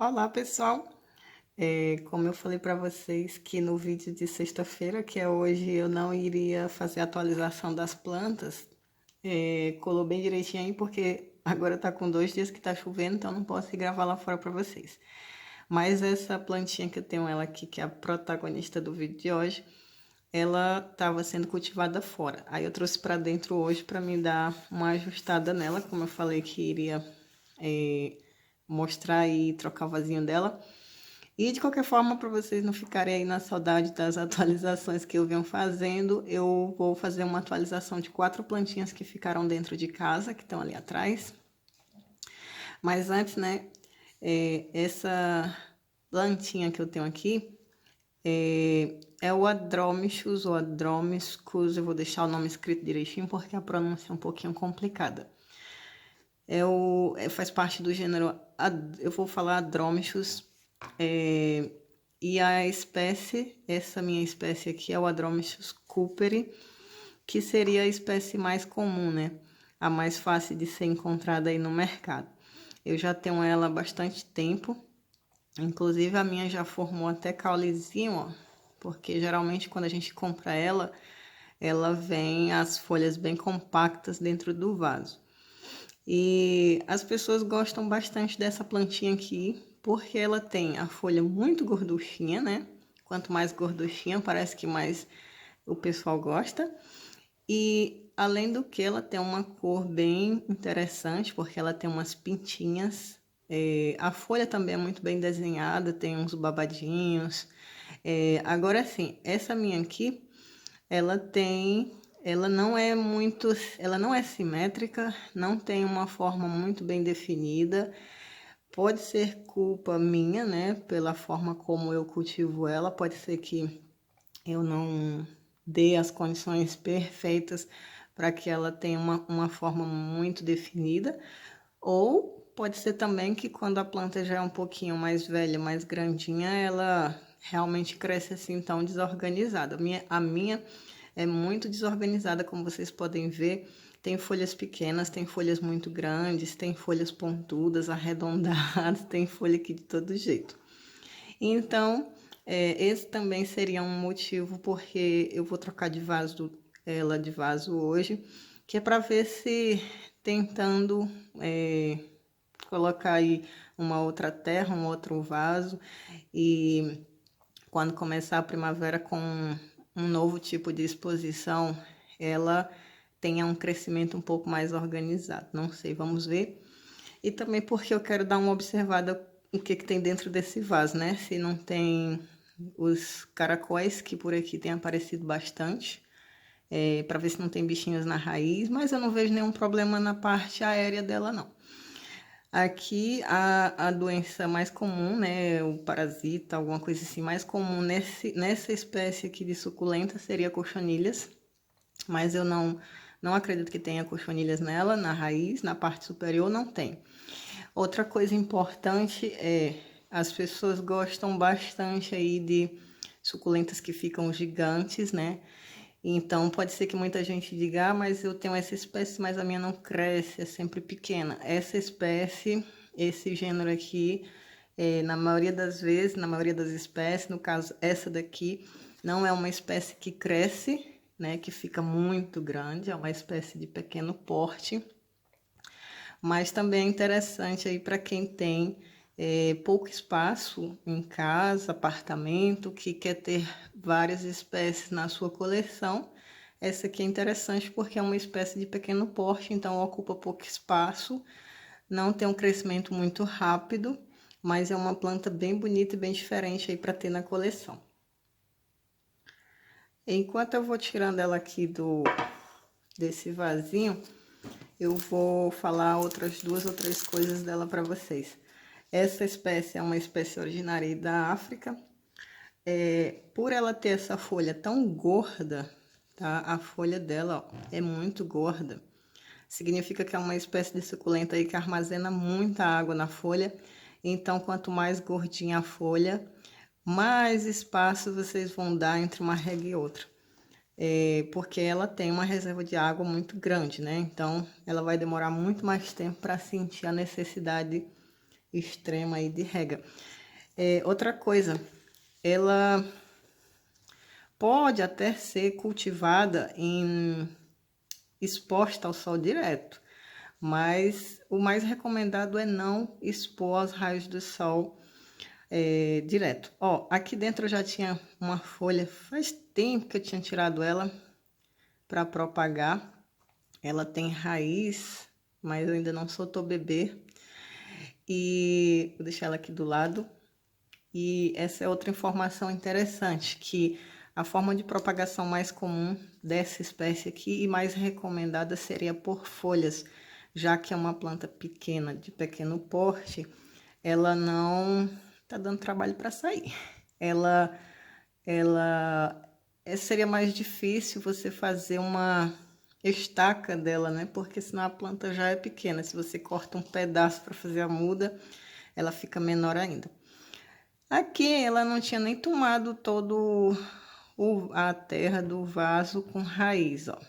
Olá, pessoal. Como eu falei para vocês que no vídeo de sexta-feira, que é hoje, eu não iria fazer a atualização das plantas, colou bem direitinho aí, porque agora tá com 2 dias que tá chovendo, então não posso ir gravar lá fora para vocês. Mas essa plantinha que eu tenho ela aqui, que é a protagonista do vídeo de hoje, ela estava sendo cultivada fora. Aí eu trouxe para dentro hoje para me dar uma ajustada nela, como eu falei que iria é, mostrar e trocar o vasinho dela. E de qualquer forma, para vocês não ficarem aí na saudade das atualizações que eu venho fazendo, eu vou fazer uma atualização de 4 plantinhas que ficaram dentro de casa, que estão ali atrás. Mas antes, né, essa plantinha que eu tenho aqui é o Adromichus ou Adromiscus, eu vou deixar o nome escrito direitinho porque a pronúncia é um pouquinho complicada. Faz parte do gênero, eu vou falar Adromichus, e a espécie, essa minha espécie aqui é o Adromichus cooperi, que seria a espécie mais comum, né? A mais fácil de ser encontrada aí no mercado. Eu já tenho ela há bastante tempo, inclusive a minha já formou até caulezinho, ó, porque geralmente quando a gente compra ela, ela vem as folhas bem compactas dentro do vaso. E as pessoas gostam bastante dessa plantinha aqui, porque ela tem a folha muito gorduchinha, né? Quanto mais gorduchinha, parece que mais o pessoal gosta. E além do que, ela tem uma cor bem interessante, porque ela tem umas pintinhas. A folha também é muito bem desenhada, tem uns babadinhos. Agora sim, essa minha aqui, ela não é muito, ela não é simétrica, não tem uma forma muito bem definida. Pode ser culpa minha, né, pela forma como eu cultivo ela, pode ser que eu não dê as condições perfeitas para que ela tenha uma forma muito definida, ou pode ser também que quando a planta já é um pouquinho mais velha, mais grandinha, ela realmente cresce assim tão desorganizada. A minha é muito desorganizada, como vocês podem ver. Tem folhas pequenas, tem folhas muito grandes, tem folhas pontudas, arredondadas, tem folha aqui de todo jeito. Então, esse também seria um motivo porque eu vou trocar ela de vaso hoje, que é para ver se tentando colocar aí uma outra terra, um outro vaso e quando começar a primavera com um novo tipo de exposição, ela tenha um crescimento um pouco mais organizado. Não sei, vamos ver. E também porque eu quero dar uma observada o que tem dentro desse vaso, né? Se não tem os caracóis, que por aqui tem aparecido bastante, para ver se não tem bichinhos na raiz, mas eu não vejo nenhum problema na parte aérea dela, não. Aqui a doença mais comum, né, o parasita, alguma coisa assim, mais comum nessa espécie aqui de suculenta seria cochonilhas, mas eu não acredito que tenha cochonilhas nela, na raiz, na parte superior não tem. Outra coisa importante é as pessoas gostam bastante aí de suculentas que ficam gigantes, né? Então pode ser que muita gente diga, ah, mas eu tenho essa espécie, mas a minha não cresce, é sempre pequena. Essa espécie, esse gênero aqui, na maioria das vezes, na maioria das espécies, no caso essa daqui, não é uma espécie que cresce, né? Que fica muito grande, é uma espécie de pequeno porte. Mas também é interessante aí para quem tem pouco espaço em casa, apartamento, que quer ter várias espécies na sua coleção. Essa aqui é interessante porque é uma espécie de pequeno porte, então ocupa pouco espaço, não tem um crescimento muito rápido, mas é uma planta bem bonita e bem diferente aí para ter na coleção. Enquanto eu vou tirando ela aqui desse vasinho, eu vou falar outras 2 ou 3 coisas dela para vocês. Essa espécie é uma espécie originária da África. Por ela ter essa folha tão gorda, tá? A folha dela, ó, é muito gorda. Significa que é uma espécie de suculenta aí que armazena muita água na folha. Então, quanto mais gordinha a folha, mais espaço vocês vão dar entre uma rega e outra. Porque ela tem uma reserva de água muito grande, né? Então, ela vai demorar muito mais tempo para sentir a necessidade extrema aí de rega. Outra coisa, ela pode até ser cultivada exposta ao sol direto, mas o mais recomendado é não expor aos raios do sol direto. Ó, aqui dentro eu já tinha uma folha, faz tempo que eu tinha tirado ela para propagar. Ela tem raiz, mas eu ainda não soltou bebê. E vou deixar ela aqui do lado. E essa é outra informação interessante, que a forma de propagação mais comum dessa espécie aqui e mais recomendada seria por folhas, já que é uma planta pequena, de pequeno porte, ela não tá dando trabalho para sair. Seria mais difícil você fazer uma estaca dela, né? Porque senão a planta já é pequena. Se você corta um pedaço para fazer a muda, ela fica menor ainda. Aqui ela não tinha nem tomado todo a terra do vaso com raiz, ó.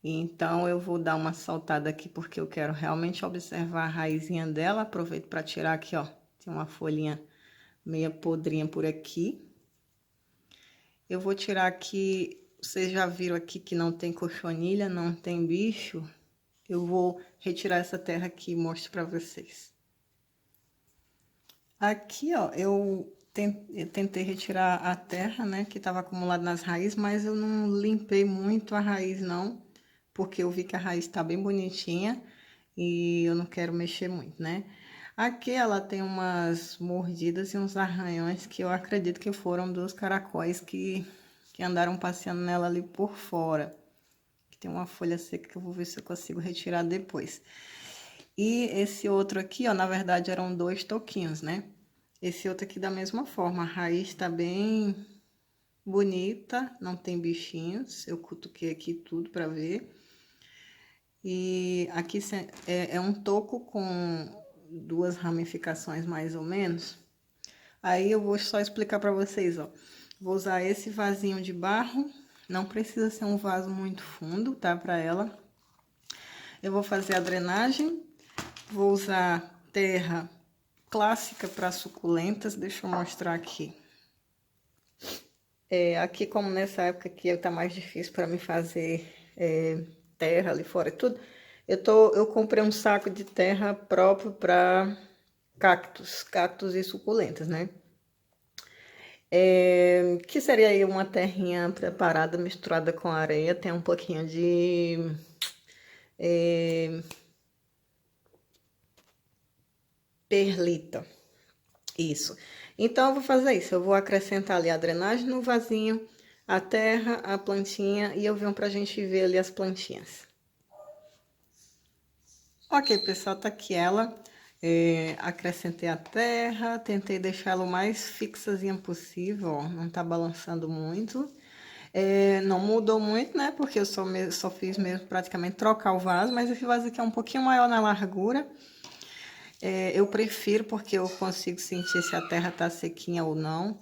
Então eu vou dar uma saltada aqui porque eu quero realmente observar a raizinha dela. Aproveito para tirar aqui, ó. Tem uma folhinha meia podrinha por aqui. Eu vou tirar aqui, vocês já viram aqui que não tem cochonilha, não tem bicho. Eu vou retirar essa terra aqui e mostro para vocês. Aqui, ó, eu tentei retirar a terra, né, que estava acumulada nas raízes, mas eu não limpei muito a raiz, não, porque eu vi que a raiz está bem bonitinha e eu não quero mexer muito, né. Aqui ela tem umas mordidas e uns arranhões que eu acredito que foram dos caracóis que andaram passeando nela ali por fora. Tem uma folha seca que eu vou ver se eu consigo retirar depois. E esse outro aqui, ó, na verdade eram 2 toquinhos, né? Esse outro aqui da mesma forma, a raiz tá bem bonita, não tem bichinhos. Eu cutuquei aqui tudo pra ver. E aqui é um toco com 2 ramificações mais ou menos. Aí eu vou só explicar pra vocês, ó. Vou usar esse vasinho de barro, não precisa ser um vaso muito fundo, tá? Pra ela. Eu vou fazer a drenagem, vou usar terra clássica para suculentas, deixa eu mostrar aqui. Aqui, como nessa época aqui tá mais difícil para me fazer terra ali fora e tudo, eu comprei um saco de terra próprio para cactos e suculentas, né? Que seria aí uma terrinha preparada, misturada com areia, tem um pouquinho de perlita. Isso. Então, eu vou fazer isso. Eu vou acrescentar ali a drenagem no vasinho, a terra, a plantinha e eu venho pra gente ver ali as plantinhas. Ok, pessoal, tá aqui ela. Acrescentei a terra, tentei deixar ela o mais fixazinha possível, ó, não tá balançando muito. Não mudou muito, né? Porque eu só fiz mesmo praticamente trocar o vaso, mas esse vaso aqui é um pouquinho maior na largura. Eu prefiro porque eu consigo sentir se a terra tá sequinha ou não.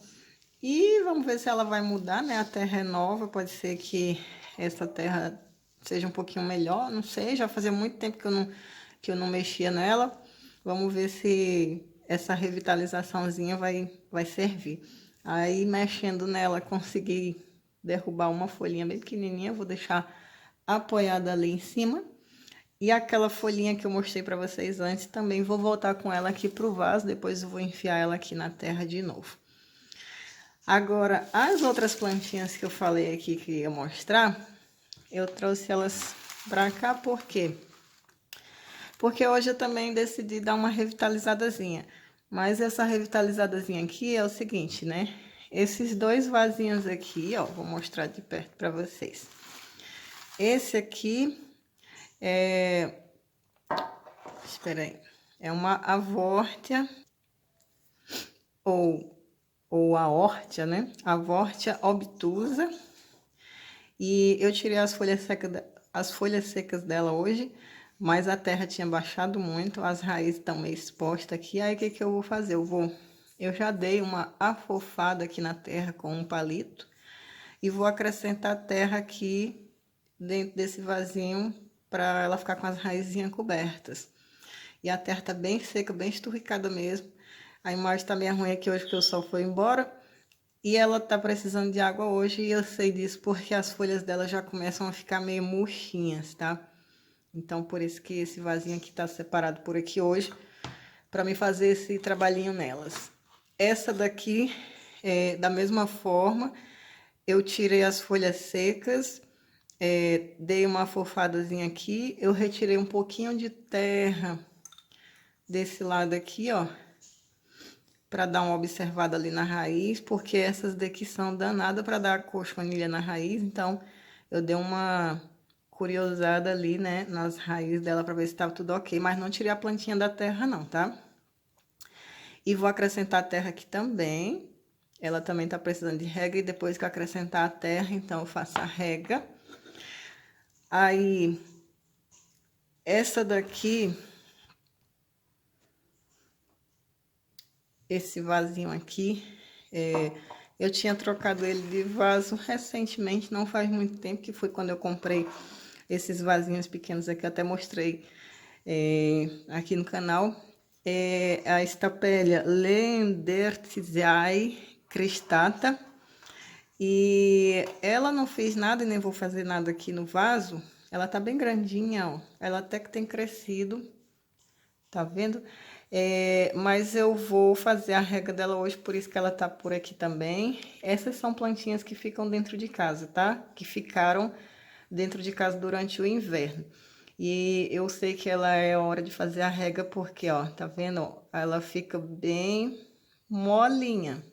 E vamos ver se ela vai mudar, né? A terra é nova, pode ser que essa terra seja um pouquinho melhor, não sei. Já fazia muito tempo que eu não mexia nela. Vamos ver se essa revitalizaçãozinha vai servir. Aí, mexendo nela, consegui derrubar uma folhinha bem pequenininha. Vou deixar apoiada ali em cima. E aquela folhinha que eu mostrei para vocês antes, também vou voltar com ela aqui pro vaso, depois eu vou enfiar ela aqui na terra de novo. Agora, as outras plantinhas que eu falei aqui que ia mostrar, eu trouxe elas pra cá, por quê? Porque hoje eu também decidi dar uma revitalizadazinha. Mas essa revitalizadazinha aqui é o seguinte, né? Esses 2 vasinhos aqui, ó, vou mostrar de perto pra vocês. Esse aqui espera aí, é uma avórtia ou a hórtia, né? Avórtia obtusa. E eu tirei as folhas secas dela hoje, mas a terra tinha baixado muito, as raízes estão meio expostas aqui. Aí o que eu vou fazer? Eu já dei uma afofada aqui na terra com um palito e vou acrescentar terra aqui dentro desse vasinho para ela ficar com as raizinhas cobertas. E a terra tá bem seca, bem esturricada mesmo. A imagem tá meio ruim aqui hoje porque o sol foi embora. E ela tá precisando de água hoje e eu sei disso porque as folhas dela já começam a ficar meio murchinhas, tá? Então, por isso que esse vasinho aqui tá separado por aqui hoje, para me fazer esse trabalhinho nelas. Essa daqui, da mesma forma, eu tirei as folhas secas, dei uma afofadazinha aqui, eu retirei um pouquinho de terra desse lado aqui, ó, para dar uma observada ali na raiz, porque essas daqui são danadas para dar cochonilha na raiz, então eu dei uma curiosada ali, né, nas raízes dela para ver se estava tudo ok, mas não tirei a plantinha da terra não, tá? E vou acrescentar a terra aqui também. Ela também tá precisando de rega e depois que eu acrescentar a terra, então eu faço a rega. Aí, essa daqui, esse vasinho aqui, eu tinha trocado ele de vaso recentemente, não faz muito tempo, que foi quando eu comprei esses vasinhos pequenos aqui, eu até mostrei aqui no canal. É a Stapelia Lendertzii cristata. E ela não fez nada e nem vou fazer nada aqui no vaso. Ela tá bem grandinha, ó. Ela até que tem crescido, tá vendo? Mas eu vou fazer a rega dela hoje, por isso que ela tá por aqui também. Essas são plantinhas que ficam dentro de casa, tá? Que ficaram dentro de casa durante o inverno. E eu sei que ela é hora de fazer a rega porque, ó, tá vendo? Ó, ela fica bem molinha.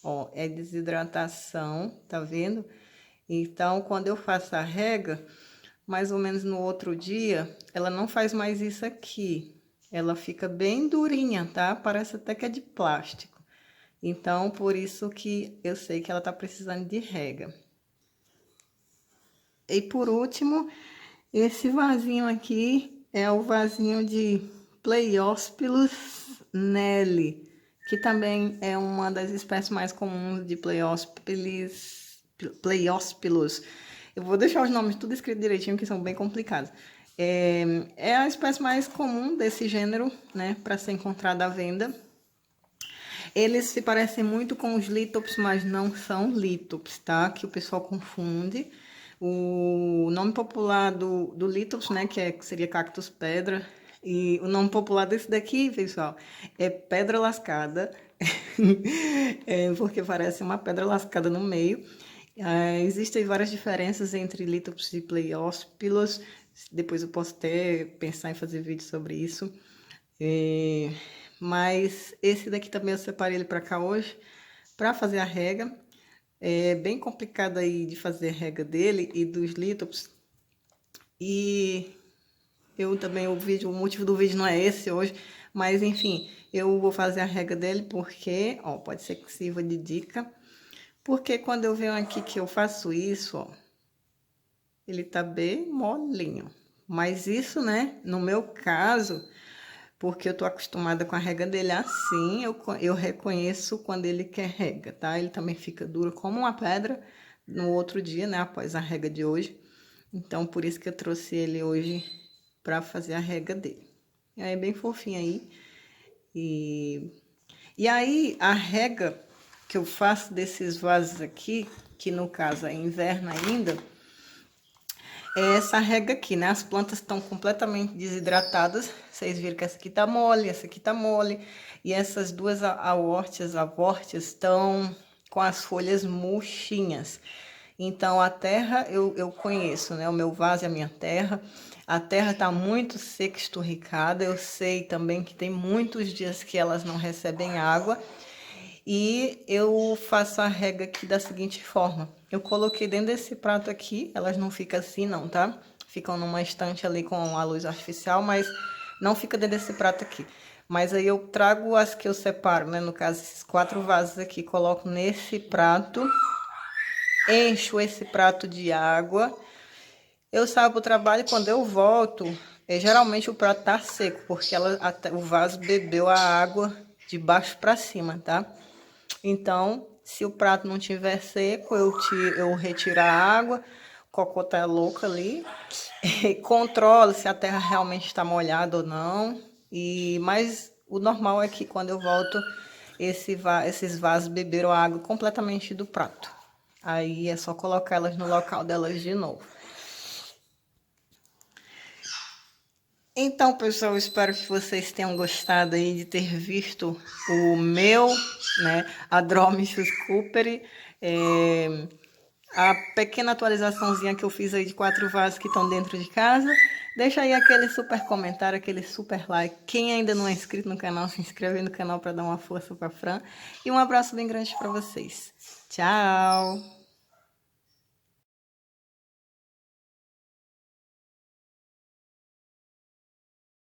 Ó, é desidratação, tá vendo? Então, quando eu faço a rega, mais ou menos no outro dia, ela não faz mais isso aqui. Ela fica bem durinha, tá? Parece até que é de plástico. Então, por isso que eu sei que ela tá precisando de rega. E por último, esse vasinho aqui é o vasinho de Pleiospilus nelly, que também é uma das espécies mais comuns de Pleiospilus. Eu vou deixar os nomes tudo escrito direitinho, que são bem complicados. É a espécie mais comum desse gênero, né, para ser encontrada à venda. Eles se parecem muito com os lítops, mas não são lítops, tá? Que o pessoal confunde. O nome popular do lítops, né, que seria cactus pedra, e o nome popular desse daqui, pessoal, é pedra lascada, porque parece uma pedra lascada no meio. Existem várias diferenças entre lítops e Pleiospilus, depois eu posso até pensar em fazer vídeo sobre isso. Mas esse daqui também eu separei ele para cá hoje, para fazer a rega. É bem complicado aí de fazer a rega dele e dos lítops. E eu também, o motivo do vídeo não é esse hoje, mas enfim, eu vou fazer a rega dele porque, ó, pode ser que sirva de dica. Porque quando eu venho aqui que eu faço isso, ó, ele tá bem molinho. Mas isso, né, no meu caso, porque eu tô acostumada com a rega dele assim, eu reconheço quando ele quer rega, tá? Ele também fica duro como uma pedra no outro dia, né, após a rega de hoje. Então, por isso que eu trouxe ele hoje para fazer a rega dele. É bem fofinho aí. E aí, a rega que eu faço desses vasos aqui, que no caso é inverno ainda, é essa rega aqui, né? As plantas estão completamente desidratadas. Vocês viram que essa aqui tá mole, essa aqui tá mole. E essas duas avortias estão com as folhas murchinhas. Então, a terra eu conheço, né? O meu vaso é a minha terra. A terra tá muito seca, esturricada. Eu sei também que tem muitos dias que elas não recebem água. E eu faço a rega aqui da seguinte forma. Eu coloquei dentro desse prato aqui, elas não ficam assim não, tá? Ficam numa estante ali com a luz artificial, mas não fica dentro desse prato aqui. Mas aí eu trago as que eu separo, né? No caso, esses 4 vasos aqui, coloco nesse prato. Encho esse prato de água. Eu saio pro trabalho e quando eu volto, geralmente o prato tá seco, porque o vaso bebeu a água de baixo para cima, tá? Então, se o prato não tiver seco, eu retiro a água, o cocô tá louco ali, controlo se a terra realmente está molhada ou não. Mas o normal é que quando eu volto, esses vasos beberam a água completamente do prato. Aí é só colocar elas no local delas de novo. Então, pessoal, eu espero que vocês tenham gostado aí de ter visto o meu, né, Adromichus cooperi, a pequena atualizaçãozinha que eu fiz aí de 4 vasos que estão dentro de casa. Deixa aí aquele super comentário, aquele super like. Quem ainda não é inscrito no canal, se inscreve no canal para dar uma força para Fran. E um abraço bem grande para vocês. Tchau!